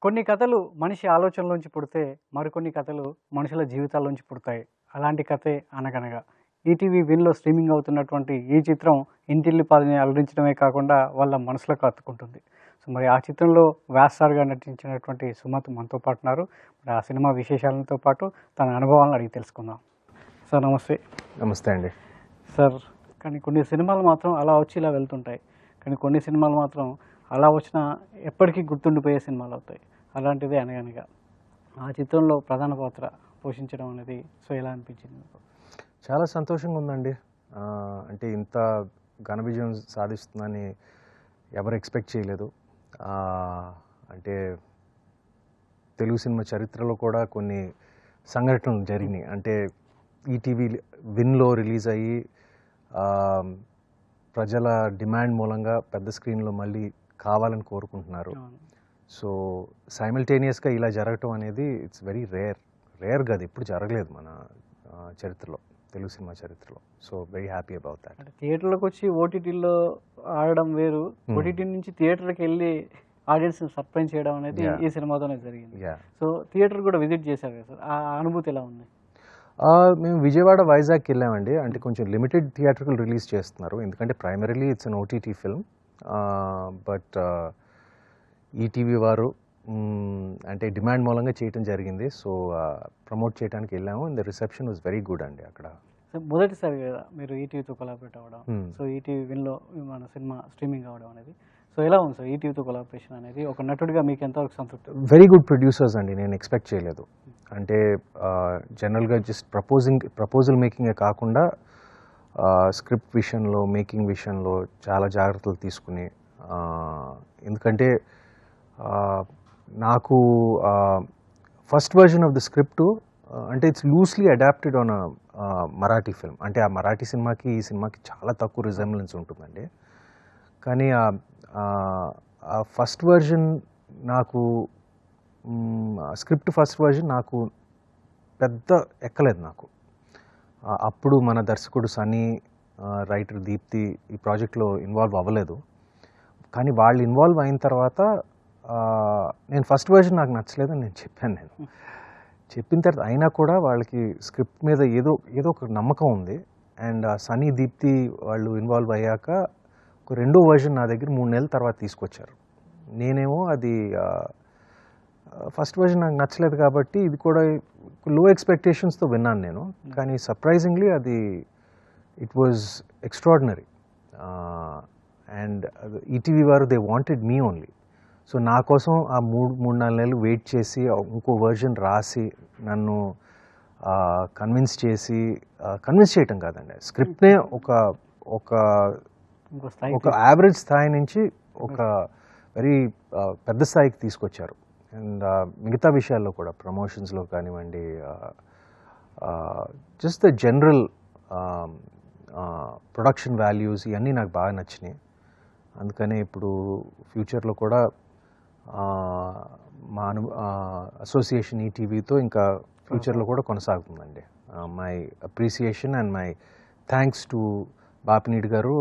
కొన్ని కథలు మనిషి ఆలోచనలోంచి పుడితే, మరికొన్ని కథలు మనుషుల జీవితాల్లోంచి పుడతాయి. అలాంటి కథే 'అనగనగా'. ఈటీవీ విన్‌లో స్ట్రీమింగ్ అవుతున్నటువంటి ఈ చిత్రం ఇంటిల్లిపాదిని అలరించడమే కాకుండా వాళ్ళ మనసులకు హత్తుకుంటుంది. సో, మరి ఆ చిత్రంలో వ్యాస్ సార్‌గా నటించినటువంటి సుమంత్ మనతో పాటు ఉన్నారు. మరి ఆ సినిమా విశేషాలతో పాటు తన అనుభవాలను అడిగి తెలుసుకుందాం. సార్ నమస్తే. నమస్తే అండి. సార్, కానీ కొన్ని సినిమాలు మాత్రం అలా వచ్చి ఇలా వెళ్తుంటాయి. కానీ కొన్ని సినిమాలు మాత్రం అలా వచ్చినా ఎప్పటికీ గుర్తుండిపోయే సినిమాలవుతాయి. అలాంటిదే 'అనగనగా'. ఆ చిత్రంలో ప్రధాన పాత్ర పోషించడం అనేది సో, ఎలా అనిపించింది మీకు? చాలా సంతోషంగా ఉందండి. అంటే ఇంత ఘన విజయం సాధిస్తుందని ఎవరు ఎక్స్‌పెక్ట్ చేయలేదు. అంటే తెలుగు సినిమా చరిత్రలో కూడా కొన్ని సంఘటనలు జరిగినాయి. అంటే ఈటీవీ విన్‌లో రిలీజ్ అయ్యి ప్రజల డిమాండ్ మూలంగా పెద్ద స్క్రీన్‌లో మళ్ళీ కావాలని కోరుకుంటున్నారు. అవును. సో సైమల్టేనియస్‌గా ఇలా జరగటం అనేది ఇట్స్ వెరీ రేర్ కాదు, ఎప్పుడు జరగలేదు మన చరిత్రలో, తెలుగు సినిమా చరిత్రలో. So very happy about that. అంటే థియేటర్‌లోకొచ్చి ఓటీటీలో ఆడడం వేరు. ఓటీటీ నుంచి థియేటర్‌కెళ్ళి ఆడియన్స్‌ని సర్ప్రైజ్ చేయడం అనేది Yeah. ఈ సినిమాతోనే జరిగింది. యా సో, థియేటర్ కూడా విజిట్ చేశారు కదా సార్. ఆ అనుభూతి ఎలా ఉంది? మేము విజయవాడ, వైజాగ్కి వెళ్ళామండి. అంటే కొంచెం లిమిటెడ్ థియేటర్లు రిలీజ్ చేస్తున్నారు, ఎందుకంటే primarily it's an OTT film. But ETV వారు అంటే డిమాండ్ మూలంగా చేయటం జరిగింది. సో ప్రమోట్ చేయడానికి వెళ్ళాము. And the reception was very good అండి అక్కడ. సో, మొదటిసారి కదా మీరు ఈటీవీతో కొలాబరేట్ అవ్వడం. Hmm. సో, ఈటీవీ విన్‌లో మన సినిమా స్ట్రీమింగ్ అవ్వడం అనేది. సో, ఎలా ఉంది సార్ ఈటీవీతో కొలాబరేషన్ అనేది? ఒక నటుడిగా మీకు ఎంతవరకు సంతృప్తి? వెరీ గుడ్ ప్రొడ్యూసర్స్ అండి, నేను ఎక్స్పెక్ట్ చేయలేదు. అంటే జనరల్గా జస్ట్ ప్రపోజల్ మేకింగే కాకుండా స్క్రిప్ట్ విషయంలో, మేకింగ్ విషయంలో చాలా జాగ్రత్తలు తీసుకుని, ఎందుకంటే నాకు first version of the script అంటే it's loosely adapted on Marathi film. అంటే ఆ మరాఠీ సినిమాకి ఈ సినిమాకి చాలా తక్కువ రిజెంబ్లెన్స్ ఉంటుందండి. కానీ ఆ ఫస్ట్ వర్జన్ నాకు స్క్రిప్ట్ ఫస్ట్ వర్జన్ నాకు పెద్ద ఎక్కలేదు నాకు. అప్పుడు మన దర్శకుడు సన్నీ, రైటర్ దీప్తి ఈ ప్రాజెక్ట్లో ఇన్వాల్వ్ అవ్వలేదు. కానీ వాళ్ళు ఇన్వాల్వ్ అయిన తర్వాత నేను ఫస్ట్ వర్జన్ నాకు నచ్చలేదని నేను చెప్పాను. చెప్పిన తర్వాత అయినా కూడా వాళ్ళకి స్క్రిప్ట్ మీద ఏదో ఒక నమ్మకం ఉంది. అండ్ సన్నీ, దీప్తి వాళ్ళు ఇన్వాల్వ్ అయ్యాక ఒక రెండో వర్జన్ నా దగ్గర 3 నెలల తర్వాత తీసుకొచ్చారు. నేనేమో అది ఫస్ట్ వర్జన్ నాకు నచ్చలేదు కాబట్టి ఇది కూడా లో ఎక్స్పెక్టేషన్స్తో విన్నాను నేను. కానీ సర్ప్రైజింగ్లీ అది it was extraordinary. And ETV వారు they wanted me only. So నా కోసం ఆ 3-4 నెలలు వెయిట్ చేసి ఇంకో వర్జన్ రాసి నన్ను కన్విన్స్ చేయటం కాదండి, స్క్రిప్ట్నే ఒక యావరేజ్ స్థాయి నుంచి ఒక వెరీ పెద్ద స్థాయికి తీసుకొచ్చారు. అండ్ మిగతా విషయాల్లో కూడా ప్రమోషన్స్లో కానివ్వండి, just the general production values ఇవన్నీ నాకు బాగా నచ్చినాయి. అందుకనే ఇప్పుడు ఫ్యూచర్లో కూడా మా అసోసియేషన్ ఈటీవీతో ఇంకా ఫ్యూచర్లో కూడా కొనసాగుతుందండి. My appreciation and my thanks to Bapineedu garu,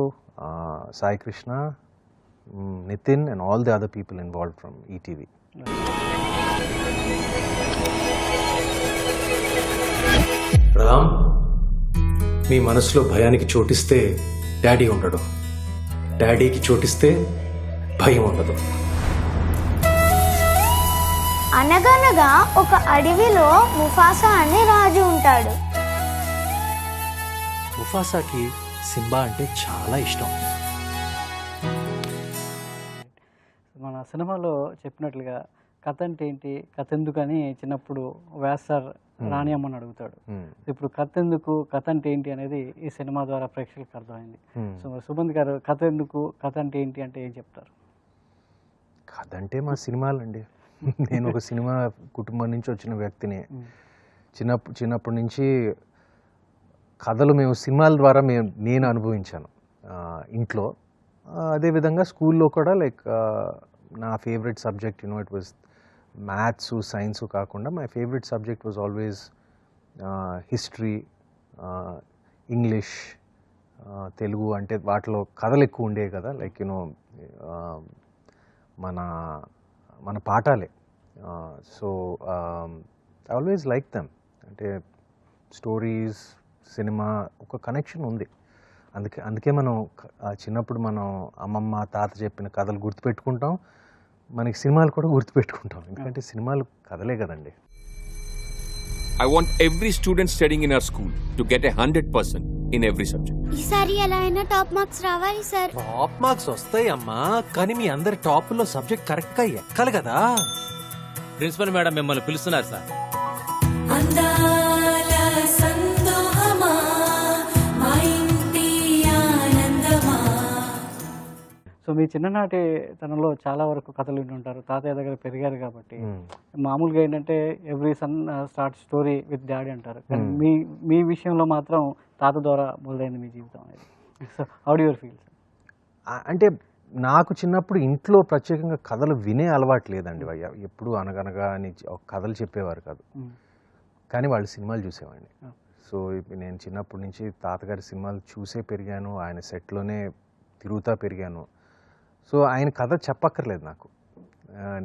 Sai Krishna, Nithin and all the other people involved from ETV. Ram, మీ మనసులో భయానికి చోటిస్తే డాడీ ఉండడు, డాడీకి చోటిస్తే భయం ఉండదు. అనగనగా ఒక అడవిలో ముఫాసా అనే రాజు ఉంటాడు. ముఫాసాకి సింబా అంటే చాలా ఇష్టం. మన సినిమాలో చెప్పినట్లుగా కథ అంటే ఏంటి, కథ ఎందుకని చిన్నప్పుడు వ్యాస్ సార్ రాణి అమ్మని అడుగుతాడు. ఇప్పుడు కథ ఎందుకు, కథ అంటే ఏంటి అనేది ఈ సినిమా ద్వారా ప్రేక్షకులకు అర్థమైంది. సో మరి సుమంత్ గారు కథ ఎందుకు, కథ అంటే ఏంటి అంటే ఏం చెప్తారు? కథ అంటే మా సినిమాలండి. నేను ఒక సినిమా కుటుంబం నుంచి వచ్చిన వ్యక్తిని. చిన్నప్పటి నుంచి కథలు మేము సినిమాల ద్వారా నేను అనుభవించాను ఇంట్లో. అదేవిధంగా స్కూల్లో కూడా లైక్ నా favourite subject it was maths, science కాకుండా my favourite subject was always history, English, Telugu. అంటే వాటిలో కథలు ఎక్కువ ఉండేవి కదా, లైక్ మన పాఠాలే so I always like them. అంటే స్టోరీస్, సినిమా ఒక కనెక్షన్ ఉంది. అందుకే మనం చిన్నప్పుడు మనం అమ్మమ్మ తాత చెప్పిన కథలు గుర్తుపెట్టుకుంటాం, మనకి సినిమాలు కూడా గుర్తుపెట్టుకుంటాం. ఎందుకంటే సినిమాలు కథలే కదండి. I want every student studying in our school to get 100% in every subject. ఈసారి ఎలా అయినా టాప్ మార్క్స్ రావాలి సార్. టాప్ మార్క్స్ వస్తాయి అమ్మా, కానీ మీ అందరి టాప్ లో సబ్జెక్ట్ కరెక్ట్ గా ఎక్కాలి కదా. ప్రిన్సిపల్ మేడం మిమ్మల్ని పిలుస్తున్నారు సార్. అందాల సందోహమా మా ఇంటి ఆనందమా. సో మీ చిన్ననాటి తనంలో చాలా వరకు కథలు విని ఉంటారు, తాతయ్య దగ్గర పెరిగారు కాబట్టి. మామూలుగా ఏంటంటే every sun start story with daddy అంటారు, కానీ మీ విషయంలో మాత్రం తాత ద్వారా మొదలైంది మీ జీవితం అనేది. So how do your feel? అంటే నాకు చిన్నప్పుడు ఇంట్లో ప్రత్యేకంగా కథలు వినే అలవాటు లేదండి. ఎప్పుడు అనగనగా అని కథలు చెప్పేవారు కాదు, కానీ వాళ్ళు సినిమాలు చూసేవాడిని. సో నేను చిన్నప్పటి నుంచి తాతగారి సినిమాలు చూసే పెరిగాను, ఆయన సెట్లోనే తిరుగుతా పెరిగాను. సో ఆయన కథ చెప్పక్కర్లేదు నాకు,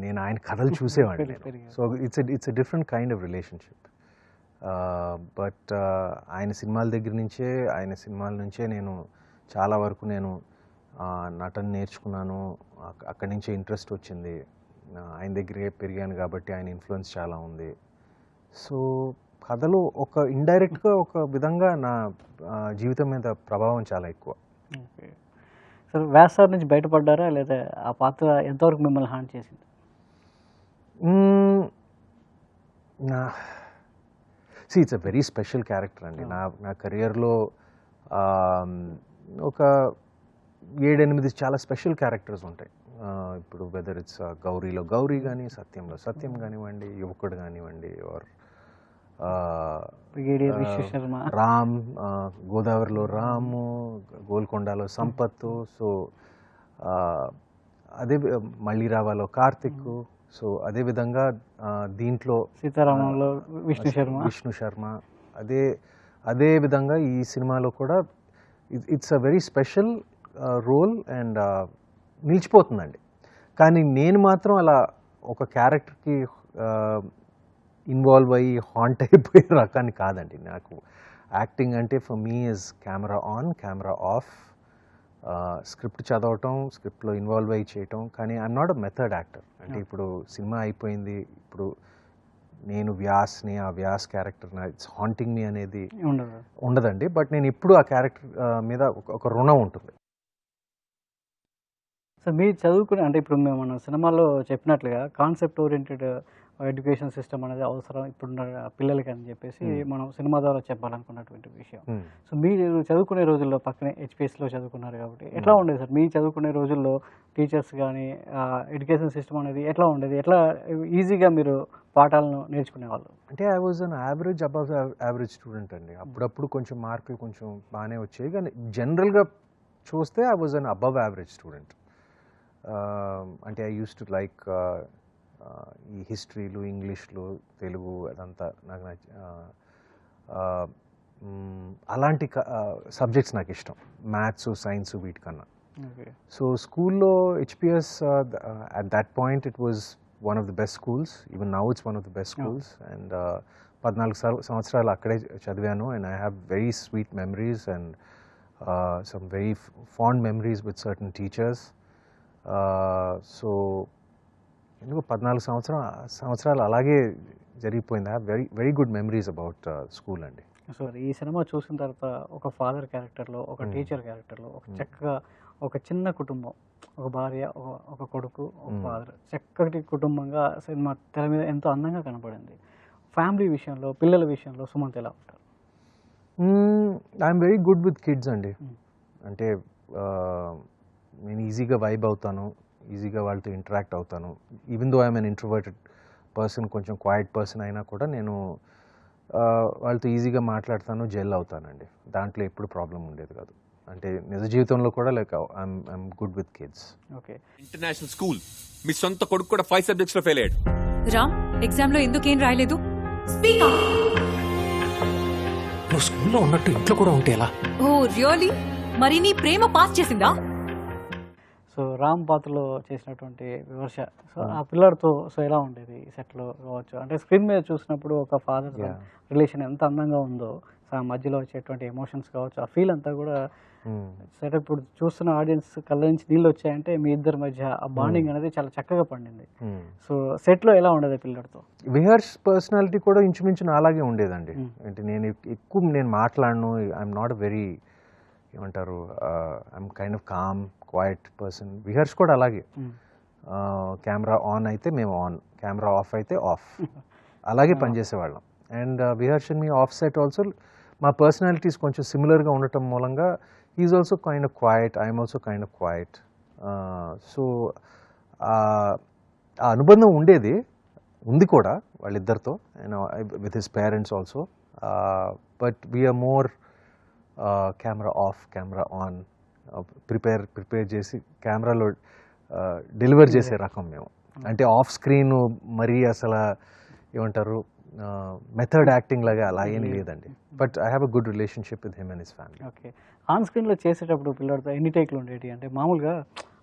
నేను ఆయన కథలు చూసేవాడిని. So it's a different kind of relationship. But ఆయన సినిమాల దగ్గర నుంచే, ఆయన సినిమాల నుంచే నేను చాలా వరకు నేను నటన నేర్చుకున్నాను. అక్కడి నుంచే ఇంట్రెస్ట్ వచ్చింది. ఆయన దగ్గరే పెరిగాను కాబట్టి ఆయన ఇన్ఫ్లుయెన్స్ చాలా ఉంది. సో కథలు ఒక ఇండైరెక్ట్గా ఒక విధంగా నా జీవితం మీద ప్రభావం చాలా ఎక్కువ. ఓకే సార్, వ్యాస్ సార్ నుంచి బయటపడ్డారా, లేదా ఆ పాత్ర ఎంతవరకు మిమ్మల్ని హాంట్ చేసింది? It's a very special character అండి. నా కెరియర్లో ఒక 7-8 చాలా స్పెషల్ క్యారెక్టర్స్ ఉంటాయి. ఇప్పుడు వెదర్ ఇట్స్ గౌరీలో గౌరీ కానీ, సత్యంలో సత్యం కానివ్వండి, యువకుడు కానివ్వండి, ఆర్ రామ్, గోదావరిలో రాము, గోల్కొండలో సంపత్తు, సో అదే మళ్ళీ రావాలో కార్తిక్. సో అదేవిధంగా దీంట్లో సీతారామంలో విష్ణు శర్మ, అదే విధంగా ఈ సినిమాలో కూడా it's a very special role and నిలిచిపోతుందండి. కానీ నేను మాత్రం అలా ఒక క్యారెక్టర్కి ఇన్వాల్వ్ అయ్యి హాంట్ అయిపోయే రకాన్ని కాదండి. నాకు యాక్టింగ్ అంటే for me is camera on, camera of, script చదవటం, స్క్రిప్ట్లో ఇన్వాల్వ్ అయ్యి చేయటం. కానీ I'm not a method actor. అంటే ఇప్పుడు సినిమా అయిపోయింది, ఇప్పుడు నేను వ్యాస్ని, ఆ వ్యాస్ క్యారెక్టర్ ఇట్స్ హాంటింగ్ మీ అనేది ఉండదండి. బట్ నేను ఎప్పుడు ఆ క్యారెక్టర్ మీద ఒక రుణం ఉంటుంది. సో మీరు చదువుకునే, అంటే ఇప్పుడు మనం సినిమాలో చెప్పినట్లుగా కాన్సెప్ట్ ఓరియంటెడ్ ఎడ్యుకేషన్ సిస్టమ్ అనేది అవసరం ఇప్పుడున్న పిల్లలకి అని చెప్పేసి మనం సినిమా ద్వారా చెప్పాలనుకున్నటువంటి విషయం. సో మీరు చదువుకునే రోజుల్లో పక్కనే హెచ్పిఎస్లో చదువుకున్నారు కాబట్టి ఎట్లా ఉండేది సార్? మీరు చదువుకునే రోజుల్లో టీచర్స్ కానీ ఎడ్యుకేషన్ సిస్టమ్ అనేది ఎట్లా ఉండేది? ఎట్లా ఈజీగా మీరు పాఠాలను నేర్చుకునేవాళ్ళు? అంటే I was an average, above average student అండి. అప్పుడప్పుడు కొంచెం మార్కులు కొంచెం బాగానే వచ్చాయి, కానీ జనరల్గా చూస్తే I was an above average student. అంటే ఐ యూస్ టు లైక్ ఈ హిస్టరీలు, ఇంగ్లీష్లు, తెలుగు అదంతా నాకు అలాంటి సబ్జెక్ట్స్ నాకు ఇష్టం, మ్యాథ్స్, సైన్స్ వీటికన్నా. సో స్కూల్లో HPS at that point it was one of the best schools. Even now it's one of the best schools. And 14 సంవత్సరాలు అక్కడే చదివాను. And I have very sweet memories and some very fond memories with certain teachers. So ఎందుకు 14 సంవత్సరాలు అలాగే జరిగిపోయింది. I have very good memories about school అండి. So ఈ cinema చూసిన తర్వాత ఒక ఫాదర్ క్యారెక్టర్లో, ఒక టీచర్ క్యారెక్టర్లో, ఒక చక్కగా ఒక చిన్న కుటుంబం, ఒక భార్య, ఒక కొడుకు, ఒక ఫాదర్, చక్కటి కుటుంబంగా సినిమా తెర మీద ఎంతో అందంగా కనపడింది. ఫ్యామిలీ విషయంలో, పిల్లల విషయంలో సుమంత్ ఎలా ఉంటారు? I'm very good with kids అండి. అంటే నేను ఈజీగా వైబ్ అవుతాను, ఈజీగా వాళ్ళతో ఇంటరాక్ట్ అవుతాను. Even though I'm an introverted person, కొంచెం క్వైట్ పర్సన్ అయినా కూడా నేను వాళ్ళతో ఈజీగా మాట్లాడతాను, జెల్ అవుతానండి. దాంట్లో ఎప్పుడు ప్రాబ్లం ఉండేది కాదు. అంటే నిజ జీవితంలో కూడా like I'm good with kids. Okay, international school, మీ సొంత కొడుకు కూడా 5 సబ్జెక్ట్స్ లో ఫెయిల్ అయ్యాడు. రామ్, ఎగ్జామ్ లో ఎందుకేం రాయలేదు? నువ్వు స్కూల్లో ఉన్నట్టు ఇంట్లో కూడా ఉంటే ఎలా? ఓ రియల్లీ? మరి నీ ప్రేమ పాస్ చేసిందా? సో రామ్ పాత్రలో చేసినటువంటి విమర్శ, సో ఆ పిల్లడితో సో ఎలా ఉండేది సెట్లో కావచ్చు, అంటే స్క్రీన్ మీద చూసినప్పుడు ఒక ఫాదర్ Yeah. రిలేషన్ ఎంత అందంగా ఉందో, సో ఆ మధ్యలో వచ్చేటువంటి ఎమోషన్స్ కావచ్చు, ఆ ఫీల్ అంతా కూడా సరే ఇప్పుడు చూస్తున్న ఆడియన్స్ కళ్ళ నుంచి నీళ్ళు వచ్చాయంటే మీ ఇద్దరి మధ్య ఆ బాండింగ్ అనేది చాలా చక్కగా పండింది. సో సెట్లో ఎలా ఉండేది పిల్లడితో? విహర్ష్ పర్సనాలిటీ కూడా ఇంచుమించు అలాగే ఉండేదండి. అంటే నేను ఎక్కువ నేను మాట్లాడను, ఐఎమ్ నాట్ వెరీ ఏమంటారు, I'm kind of calm quiet person. Viharsh కూడా అలాగే, కెమెరా ఆన్ అయితే మేము ఆన్, కెమెరా ఆఫ్ అయితే ఆఫ్, అలాగే పనిచేసేవాళ్ళం. And Viharsh and me off set also మా పర్సనాలిటీస్ కొంచెం సిమిలర్గా ఉండటం మూలంగా is also kind of quiet, I'm also kind of quiet. So ఆ అనుబంధం ఉండేది, ఉంది కూడా వాళ్ళిద్దరితో, with his parents also. But we're more camera off camera on, prepare చేసి కెమెరాలో డెలివర్ చేసే రకం మేము. అంటే ఆఫ్ స్క్రీన్ మరీ అసలు ఏమంటారు మెథడ్ యాక్టింగ్ లాగా అలా ఏం లేదండి. But I have a good relationship with him and his family. Okay. On స్క్రీన్లో చేసేటప్పుడు పిల్లడితో ఎన్ని టేక్లు ఉండేవి? అంటే మామూలుగా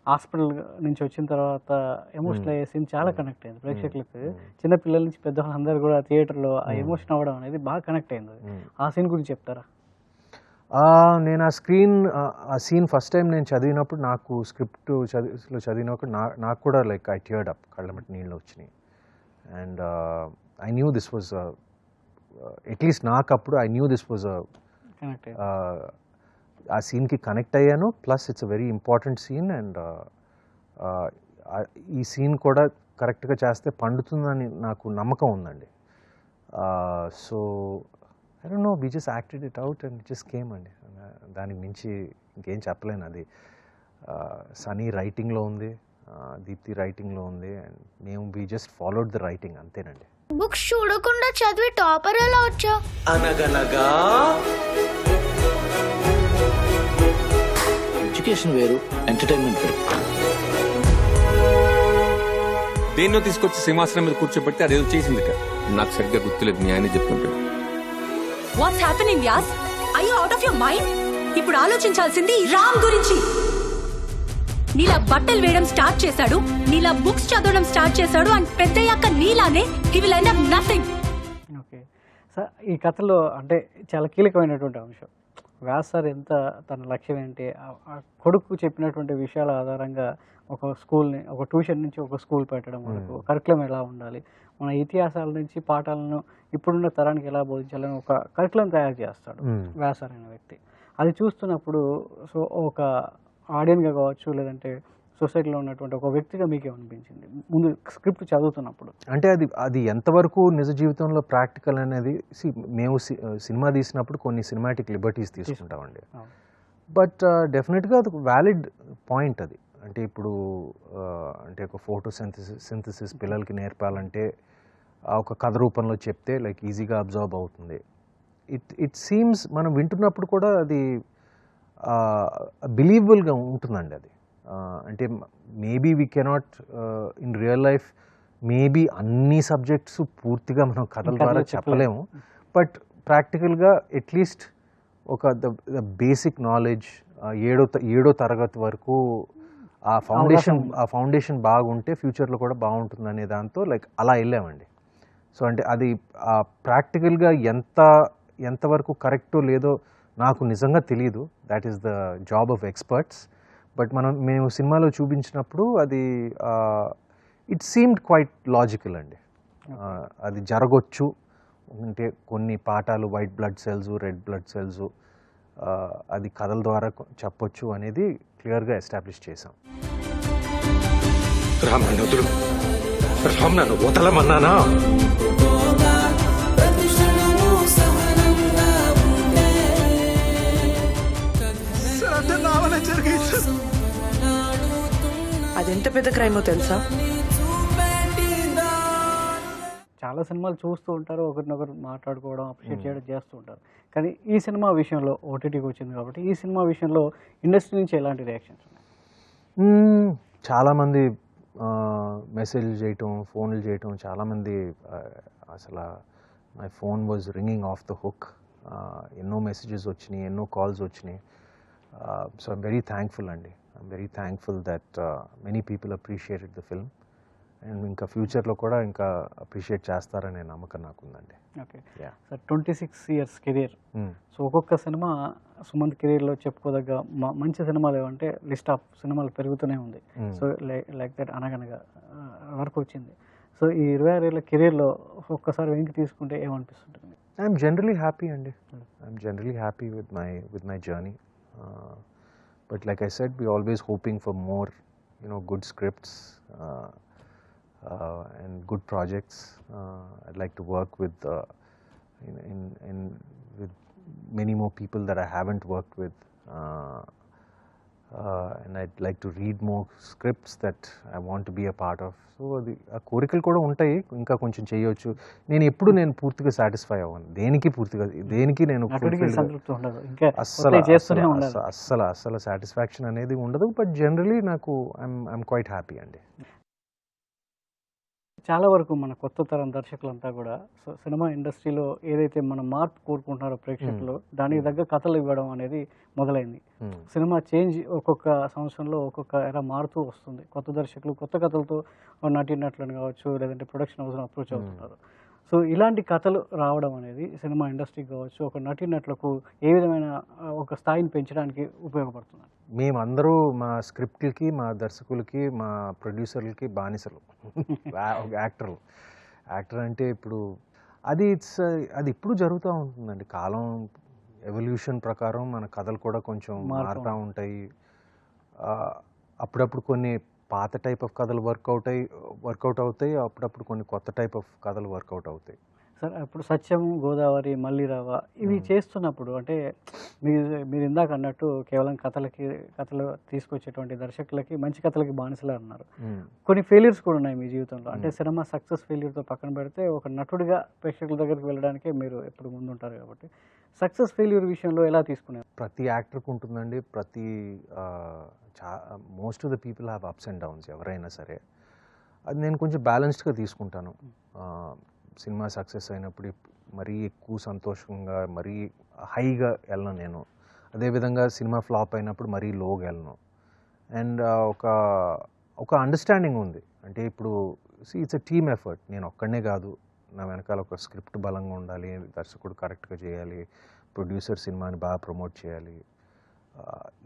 హాస్పిటల్ నుంచి వచ్చిన తర్వాత ఎమోషనల్ అయ్యే సీన్ చాలా కనెక్ట్ అయింది ప్రేక్షకులకు. చిన్న పిల్లల నుంచి పెద్దవాళ్ళందరూ కూడా థియేటర్లో ఆ ఎమోషన్ అవ్వడం అనేది బాగా కనెక్ట్ అయింది. ఆ సీన్ గురించి చెప్తారా? నేను ఆ సీన్ ఫస్ట్ టైం నేను చదివినప్పుడు, నాకు స్క్రిప్ట్ చదివినప్పుడు నాకు కూడా లైక్ ఐ టియర్డ్ అప్, కళ్ళ మట్టి నీళ్ళు వచ్చినాయి. And I knew this was at least నాకు అప్పుడు I knew this was connect ఆ సీన్కి కనెక్ట్ అయ్యాను. Plus it's a very important scene. And ఈ సీన్ కూడా కరెక్ట్గా చేస్తే పండుతుందని నాకు నమ్మకం ఉందండి. So I don't know, we just acted it out and it just came అండి. దానికి మించి ఇంకేం చెప్పలేను. అది సనీ రైటింగ్లో ఉంది, దీప్తి రైటింగ్లో ఉంది, అండ్ మేము we just followed the writing, అంతేనండి. బుక్స్ చూడకుండా చదివి టాపర్ ఎలా వచ్చా? అనగనగా ఎడ్యుకేషన్ వేరు, ఎంటర్టైన్మెంట్ వేరు. దేన్నో తీసుకొచ్చి సింహాసనం మీద కూర్చోబెట్టి అదేదో చేసింది కదా, నాకు సరిగ్గా గుర్తులేదు, మీ ఆయన చెప్తుంటాడు. వాట్స్ హ్యాపెనింగ్ యాస్? I you out of your mind? ఇప్పుడు ఆలోచించాల్సింది రామ్ గురించి. నీలా బట్టలు వేయడం స్టార్ట్ చేశాడు, నీలా బుక్స్ చదవడం స్టార్ట్ చేశాడు, అండ్ పెద్దయ్యాక నీలానే he will end up nothing. Okay sir, ఈ కథలో అంటే చాలా కీలకమైనటువంటి అంశం వ్యాస్ సార్ ఎంత తన లక్ష్యం ఏంటి, ఆ కొడుకు చెప్పినటువంటి విషయాల ఆధారంగా ఒక స్కూల్ని, ఒక ట్యూషన్ నుంచి ఒక స్కూల్ పెట్టడం వరకు కరికులం ఎలా ఉండాలి, మన ఇతిహాసాల నుంచి పాఠాలను ఇప్పుడున్న తరానికి ఎలా బోధించాలని ఒక కరికులం తయారు చేస్తాడు వ్యాస్ సార్ అనే వ్యక్తి. అది చూస్తున్నప్పుడు సో ఒక ఆడియన్గా కావచ్చు, లేదంటే సొసైటీలో ఉన్నటువంటి ఒక వ్యక్తిగా మీకేమనిపించింది ముందు స్క్రిప్ట్ చదువుతున్నప్పుడు? అంటే అది ఎంతవరకు నిజ జీవితంలో ప్రాక్టికల్ అనేది, మేము సినిమా తీసినప్పుడు కొన్ని సినిమాటిక్ లిబర్టీస్ తీసుకుంటామండి. బట్ డెఫినెట్గా అది వ్యాలిడ్ పాయింట్ అది. అంటే ఇప్పుడు అంటే ఒక ఫోటో సింథసిస్ పిల్లలకి నేర్పాలంటే ఒక కథ రూపంలో చెప్తే లైక్ ఈజీగా అబ్జర్వ్ అవుతుంది. ఇట్ సీమ్స్ మనం వింటున్నప్పుడు కూడా అది బిలీవబుల్గా ఉంటుందండి. అది అంటే maybe we cannot in real life maybe అన్ని సబ్జెక్ట్స్ పూర్తిగా మనం కథల ద్వారా చెప్పలేము. బట్ ప్రాక్టికల్గా అట్లీస్ట్ ఒక ద బేసిక్ నాలెడ్జ్ ఏడో తరగతి వరకు ఆ ఫౌండేషన్ బాగుంటే ఫ్యూచర్లో కూడా బాగుంటుంది అనే దాంతో లైక్ అలా వెళ్ళామండి. సో అంటే అది ప్రాక్టికల్గా ఎంతవరకు కరెక్టో లేదో నాకు నిజంగా తెలియదు. That is the job of experts. But మేము సినిమాలో చూపించినప్పుడు అది ఇట్ సీమ్డ్ క్వైట్ లాజికల్ అండి. అది జరగొచ్చు అంటే కొన్ని పాఠాలు white blood cells, red blood cells, అది కథల ద్వారా చెప్పొచ్చు అనేది క్లియర్గా ఎస్టాబ్లిష్ చేశాం. రామ్ నన్ను వదులు, రామ్ నన్ను వదలమన్నానా? అదెంత పెద్ద క్రైమో తెలుసా? చాలా సినిమాలు చూస్తూ ఉంటారు, ఒకరినొకరు మాట్లాడుకోవడం, అప్రిషియేట్ చేయడం చేస్తూ ఉంటారు. కానీ ఈ సినిమా విషయంలో ఓటీటీకి వచ్చింది కాబట్టి ఈ సినిమా విషయంలో ఇండస్ట్రీ నుంచి ఎలాంటి రియాక్షన్స్ ఉన్నాయి? చాలామంది మెసేజ్లు చేయటం, ఫోన్లు చేయటం, చాలామంది అసలు my phone was ringing off the hook. ఎన్నో మెసేజెస్ వచ్చినాయి, ఎన్నో కాల్స్ వచ్చినాయి. సో ఐమ్ వెరీ థ్యాంక్ఫుల్ అండి. I'm very thankful that many people appreciated the film and ఇంకా ఫ్యూచర్లో కూడా ఇంకా అప్రిషియేట్ చేస్తారనే నమ్మకం నాకుందండి. Okay Yeah. Sir 26 years career. సో ఒక్కొక్క సినిమా సుమంత్ కెరీర్లో చెప్పుకోదగ్గ మంచి సినిమాలు ఏమంటే లిస్ట్ ఆఫ్ సినిమాలు పెరుగుతూనే ఉంది. సో లైక్ దట్ అనగనగా వరకు వచ్చింది. సో ఈ 26 ఏళ్ళ కెరీర్లో ఒక్కసారి వెనక్కి తీసుకుంటే ఏమనిపిస్తుంటుంది? ఐఎమ్ జనరలీ హ్యాపీ అండి. I'm generally happy with my journey. But like I said, we always hoping for more good scripts and good projects. I'd like to work with with many more people that I haven't worked with, and I'd like to read more scripts that I want to be a part of. So ఆ కోరికలు కూడా ఉంటాయి, ఇంకా కొంచెం చేయొచ్చు. నేను పూర్తిగా satisfy అవ్వను దేనికి నేను సంతృప్తి ఉండదు, ఇంకా అస్సలు చేస్తూనే ఉండాలి. అస్సలు సాటిస్ఫాక్షన్ అనేది ఉండదు. బట్ జనరలీ నాకు ఐఎమ్ క్వైట్ హ్యాపీ అండి. చాలా వరకు మన కొత్త తరం దర్శకులంతా కూడా సినిమా ఇండస్ట్రీలో ఏదైతే మనం మార్పు కోరుకుంటున్నారో ప్రేక్షకులు, దానికి తగ్గ కథలు ఇవ్వడం అనేది మొదలైంది. సినిమా చేంజ్ ఒక్కొక్క సంవత్సరంలో ఒక్కొక్క ఎలా మారుతూ వస్తుంది. కొత్త దర్శకులు కొత్త కథలతో నటీనటులను కావచ్చు, లేదంటే ప్రొడక్షన్ హౌస్ను అప్రోచ్ అవుతున్నారు. సో ఇలాంటి కథలు రావడం అనేది సినిమా ఇండస్ట్రీకి కావచ్చు, ఒక నటీనటులకు ఏ విధమైన ఒక స్థాయిని పెంచడానికి ఉపయోగపడుతుంది? మేమందరూ మా స్క్రిప్ట్లకి, మా దర్శకులకి, మా ప్రొడ్యూసర్లకి బానిసలు. యాక్టర్ అంటే ఇప్పుడు అది ఇప్పుడు జరుగుతూ ఉంటుందండి. కాలం ఎవల్యూషన్ ప్రకారం మన కథలు కూడా కొంచెం మారుతూ ఉంటాయి. అప్పుడప్పుడు కొన్ని పాత టైప్ ఆఫ్ కథలు వర్కౌట్ అవుతాయి, అప్పుడప్పుడు కొన్ని కొత్త టైప్ ఆఫ్ కథలు వర్కౌట్ అవుతాయి. సార్ ఇప్పుడు సత్యం, గోదావరి, మల్లిరావ ఇవి చేస్తున్నప్పుడు అంటే మీరు ఇందాక అన్నట్టు కేవలం కథలు తీసుకొచ్చేటువంటి దర్శకులకి మంచి కథలకి బానిసలు అన్నారు. కొన్ని ఫెయిల్యూర్స్ కూడా ఉన్నాయి మీ జీవితంలో. అంటే సినిమా సక్సెస్ ఫెయిల్యూర్తో పక్కన పెడితే ఒక నటుడిగా ప్రేక్షకుల దగ్గరికి వెళ్ళడానికే మీరు ఎప్పుడు ముందుంటారు కాబట్టి సక్సెస్ ఫెయిల్యూర్ విషయంలో ఎలా తీసుకున్నారు? ప్రతి యాక్టర్కి ఉంటుందండి. Most of the people have ups and downs, ఎవరైనా సరే. అది నేను కొంచెం బ్యాలెన్స్డ్గా తీసుకుంటాను. సినిమా సక్సెస్ అయినప్పుడు మరీ ఎక్కువ సంతోషంగా, మరీ హైగా వెళ్ళను నేను. అదేవిధంగా సినిమా ఫ్లాప్ అయినప్పుడు మరీ లోగా వెళ్ళను. అండ్ ఒక అండర్స్టాండింగ్ ఉంది. అంటే ఇప్పుడు ఇట్స్ ఎ టీమ్ ఎఫర్ట్. నేను ఒక్కడనే కాదు, నా వెనకాల ఒక స్క్రిప్ట్ బలంగా ఉండాలి, దర్శకుడు కరెక్ట్గా చేయాలి, ప్రొడ్యూసర్ సినిమాని బాగా ప్రమోట్ చేయాలి,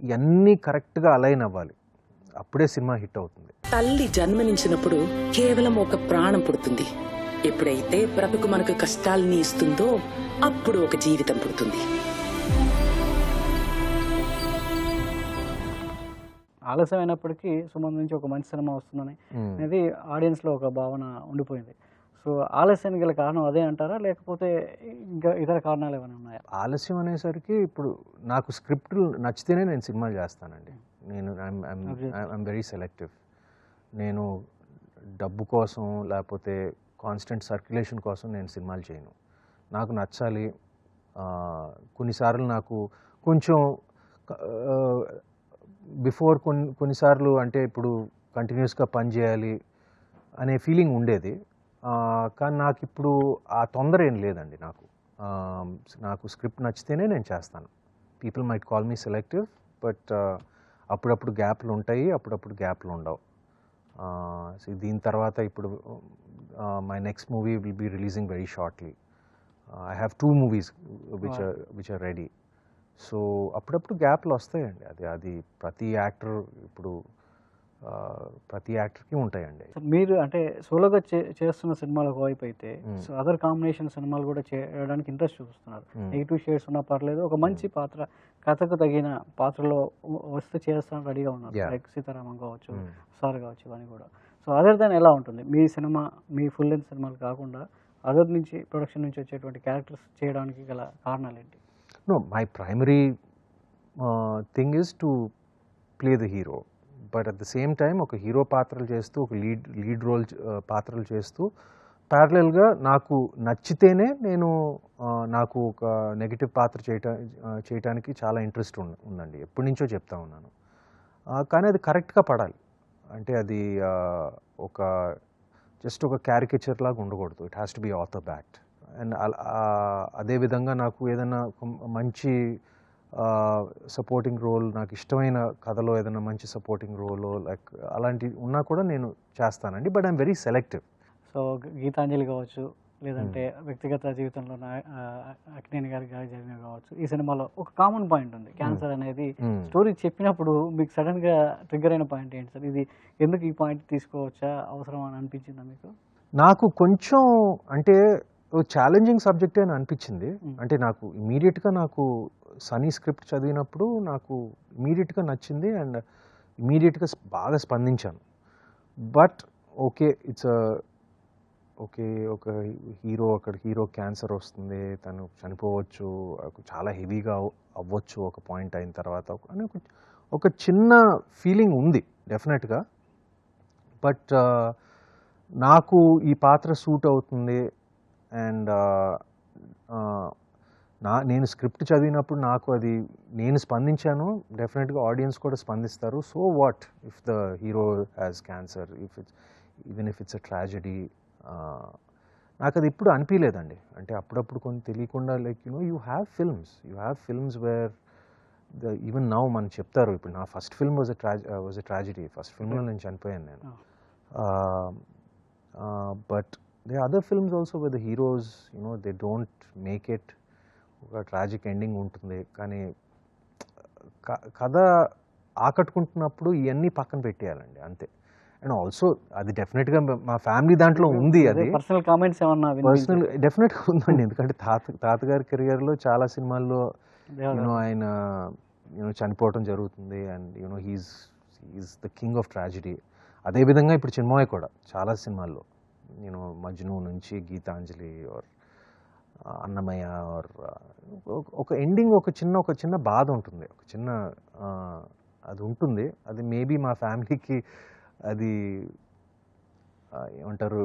ఇవన్నీ కరెక్ట్గా అలైన్ అవ్వాలి. అప్పుడే సినిమా హిట్ అవుతుంది. తల్లి జన్మనించినప్పుడు కేవలం ఒక ప్రాణం పుడుతుంది. ఎప్పుడైతే బ్రతుకు మనకు కష్టాల్ని ఇస్తుందో అప్పుడు ఒక జీవితం పుడుతుంది. ఆలస్యమైనప్పటికీ సుమంత్ నుంచి ఒక మంచి సినిమా వస్తుందని అనేది ఆడియన్స్లో ఒక భావన ఉండిపోయింది. సో ఆలస్యానికి గల కారణం అదే అంటారా, లేకపోతే ఇంకా ఇతర కారణాలు ఏమైనా ఉన్నాయా? ఆలస్యం అనేసరికి ఇప్పుడు నాకు స్క్రిప్ట్ నచ్చితేనే నేను సినిమా చేస్తానండి. I'm very selective. నేను డబ్బు కోసం లేకపోతే కాన్స్టెంట్ సర్క్యులేషన్ కోసం నేను సినిమాలు చేయను. నాకు నచ్చాలి. కొన్నిసార్లు నాకు కొంచెం బిఫోర్ కొన్నిసార్లు అంటే ఇప్పుడు కంటిన్యూస్గా పని చేయాలి అనే ఫీలింగ్ ఉండేది. కానీ నాకు ఇప్పుడు ఆ తొందర ఏం లేదండి. నాకు స్క్రిప్ట్ నచ్చితేనే నేను చేస్తాను. People might call me selective, but అప్పుడప్పుడు గ్యాప్లు ఉంటాయి, అప్పుడప్పుడు గ్యాప్లు ఉండవు. దీని తర్వాత ఇప్పుడు my next movie will be releasing very shortly. I have 2 movies which are ready. So అప్పుడప్పుడు గ్యాప్లు వస్తాయండి. అది ప్రతి యాక్టర్కి ఉంటాయండి. మీరు అంటే సోలోగా చేస్తున్న సినిమాలు ఒకవైపు అయితే అదర్ కాంబినేషన్ సినిమాలు కూడా చేయడానికి ఇంట్రెస్ట్ చూపిస్తున్నారు. నెగిటివ్ షేడ్స్ ఉన్నా పర్లేదు, ఒక మంచి పాత్ర, కథకు తగిన పాత్రలో వస్తే చేస్తాను రెడీగా ఉన్నారు. లైక్ సీతారామం కావచ్చు, సార్ కావచ్చు, ఇవన్నీ కూడా. సో అదర్ దాన్ ఎలా ఉంటుంది మీ సినిమా, మీ ఫుల్ లెంత్ సినిమాలు కాకుండా అదర్ నుంచి ప్రొడక్షన్ నుంచి వచ్చేటువంటి క్యారెక్టర్స్ చేయడానికి గల కారణాలు ఏంటి? No, my primary thing is to play the hero. But at the same time ఒక హీరో పాత్రలు చేస్తూ, ఒక లీడ్ రోల్ పాత్రలు చేస్తూ ప్యారలల్గా నాకు నచ్చితేనే నాకు ఒక నెగిటివ్ పాత్ర చేయడానికి చాలా ఇంట్రెస్ట్ ఉందండి. ఎప్పటి నుంచో చెప్తా ఉన్నాను. కానీ అది కరెక్ట్గా పడాలి. అంటే అది జస్ట్ ఒక క్యారికేచర్ లాగా ఉండకూడదు. It has to be author backed. And అదేవిధంగా నాకు ఏదైనా మంచి సపోర్టింగ్ రోల్, నాకు ఇష్టమైన కథలో ఏదైనా మంచి సపోర్టింగ్ రోల్ లైక్ అలాంటి ఉన్నా కూడా నేను చేస్తానండి. But I'm very selective. So Geethanjali కావచ్చు, లేదంటే వ్యక్తిగత జీవితంలో అక్కినేని గారి జరిగినవి కావచ్చు, ఈ సినిమాలో ఒక కామన్ పాయింట్ ఉంది, క్యాన్సర్ అనేది. స్టోరీ చెప్పినప్పుడు మీకు సడన్గా ట్రిగ్గర్ అయిన పాయింట్ ఏంటి సార్? ఇది ఎందుకు ఈ పాయింట్ తీసుకోవచ్చా, అవసరం అని అనిపించిందా మీకు? నాకు కొంచెం అంటే ఛాలెంజింగ్ సబ్జెక్టే అని అనిపించింది. అంటే నాకు ఇమీడియట్గా నాకు సనీ స్క్రిప్ట్ చదివినప్పుడు నాకు ఇమీడియట్గా నచ్చింది అండ్ ఇమీడియట్గా బాగా స్పందించాను. బట్ ఓకే, ఒక హీరో క్యాన్సర్ వస్తుంది, తను చనిపోవచ్చు, చాలా హెవీగా అవ్వచ్చు ఒక పాయింట్ అయిన తర్వాత అని ఒక చిన్న ఫీలింగ్ ఉంది డెఫినెట్గా. బట్ నాకు ఈ పాత్ర సూట్ అవుతుంది అండ్ నేను స్క్రిప్ట్ చదివినప్పుడు నాకు అది నేను స్పందించాను, డెఫినెట్గా ఆడియన్స్ కూడా స్పందిస్తారు. So what if the hero has cancer, even if it's a tragedy. నాకు అది ఇప్పుడు అనిపించలేదండి. అంటే అప్పుడప్పుడు కొన్ని తెలియకుండా like you have films where even now మనం చెప్తారు. ఇప్పుడు నా first film was a tragedy. First ఫిల్మ్లో నేను చనిపోయాను నేను. But they other films also with the heroes they don't make it, ఒక ట్రాజిక్ ఎండింగ్ ఉంటుంది. కానీ కథ ఆకట్టుకుంటున్నప్పుడు ఇవన్నీ పక్కన పెట్టేయాలండి అంతే. అండ్ ఆల్సో అది డెఫినెట్గా మా ఫ్యామిలీ దాంట్లో ఉంది. అది పర్సనల్ కామెంట్స్ ఏమన్నా? పర్సనల్ డెఫినెట్గా ఉందండి. ఎందుకంటే తాతగారి కెరియర్లో చాలా సినిమాల్లో ఆయన చనిపోవటం జరుగుతుంది and he's the king of tragedy. అదేవిధంగా ఇప్పుడు చిన్మయ్య కూడా చాలా సినిమాల్లో మజ్ను నుంచి గీతాంజలి ఆర్ అన్నమయ్య ఆర్ ఒక ఎండింగ్, ఒక చిన్న బాధ ఉంటుంది, ఒక చిన్న అది ఉంటుంది. అది మేబీ మా ఫ్యామిలీకి అది ఏమంటారు,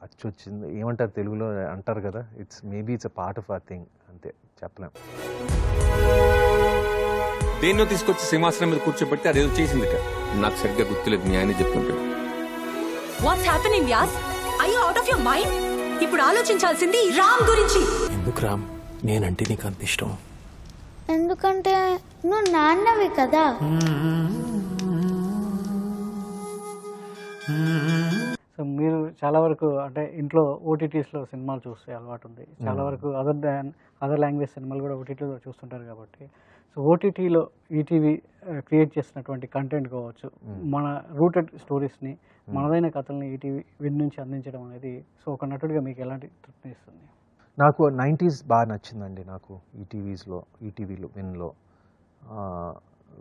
అచ్చొచ్చింది, ఏమంటారు తెలుగులో అంటారు కదా, ఇట్స్ అ పార్ట్ ఆఫ్ ఆ థింగ్, అంతే, చెప్పలేం. దేన్నో తీసుకొచ్చి సింహాసనం మీద కూర్చోబెట్టి అదేదో చేసింది. నాకు సరిగ్గా గుర్తులేదు, మీ ఆయన చెప్తుంటాడు. వాట్స్ హ్యాపెనింగ్ యాస్? Are you out of your mind? ఇప్పుడు ఆలోచించాల్సింది రామ్ గురించి. ఎందుకు రామ్ నేనంటే నీకు అంత ఇష్టం? ఎందుకంటే నువ్వు నాన్నవి కదా. సో మీరు చాలా వరకు అంటే ఇంట్లో ఓటీటీస్లో సినిమాలు చూసే అలవాటు ఉంది, చాలా వరకు అదర్ లాంగ్వేజ్ సినిమాలు కూడా ఓటీటీలో చూస్తుంటారు కాబట్టి, సో ఓటీటీలో ఈటీవీ క్రియేట్ చేసినటువంటి కంటెంట్ కావచ్చు, మన రూటెడ్ స్టోరీస్ని, మనదైన కథల్ని ఈటీవీ విన్ నుంచి అందించడం అనేది, సో ఒక నటుడిగా మీకు ఎలాంటి తృప్తిని ఇస్తుంది? నాకు 90s బాగా నచ్చిందండి. నాకు ఈటీవీలో విన్లో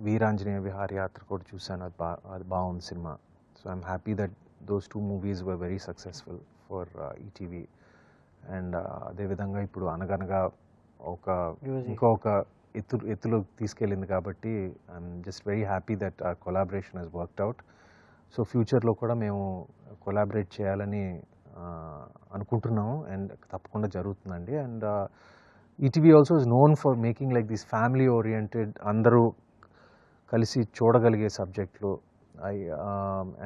వీరాంజనేయ విహారయాత్ర కూడా చూశాను, అది బాగుంది సినిమా. So I'm happy that those two movies were very successful for ETV. And అదేవిధంగా ఇప్పుడు అనగనగా ఇంకొక ఎత్తులో తీసుకెళ్ళింది కాబట్టి I'm just very happy that uh collaboration has worked out. So ఫ్యూచర్లో కూడా మేము కొలాబరేట్ చేయాలని అనుకుంటున్నాము అండ్ తప్పకుండా జరుగుతుందండి. And ETV also is known for making like this family oriented, అందరూ కలిసి చూడగలిగే సబ్జెక్టులు.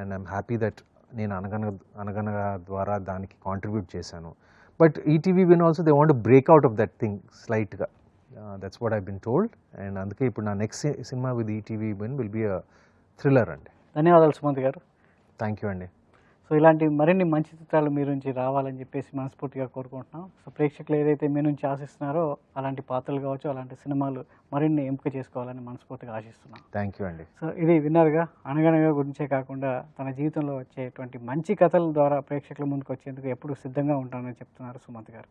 అండ్ ఐఎమ్ హ్యాపీ దట్ నేను అనగనగా ద్వారా దానికి కాంట్రిబ్యూట్ చేశాను. But ETV win also they want break out of that thing స్లైట్గా. That's what I been told. And అందుకే ఇప్పుడు నా next cinema with ETV win will be a thriller అండి. ధన్యవాదాలు సుమంత్ గారు. థ్యాంక్ యూ అండి. సో ఇలాంటి మరిన్ని మంచి చిత్రాలు మీ నుంచి రావాలని చెప్పేసి మనస్ఫూర్తిగా కోరుకుంటున్నాం. సో ప్రేక్షకులు ఏదైతే మీ నుంచి ఆశిస్తున్నారో అలాంటి పాత్రలు కావచ్చు, అలాంటి సినిమాలు మరిన్ని ఎంపిక చేసుకోవాలని మనస్ఫూర్తిగా ఆశిస్తున్నాం. థ్యాంక్ యూ అండి. సో ఇది విన్నర్గా అనగనగా గురించే కాకుండా తన జీవితంలో వచ్చేటువంటి మంచి కథల ద్వారా ప్రేక్షకుల ముందుకు వచ్చేందుకు ఎప్పుడు సిద్ధంగా ఉంటానని చెప్తున్నారు సుమంత్ గారు.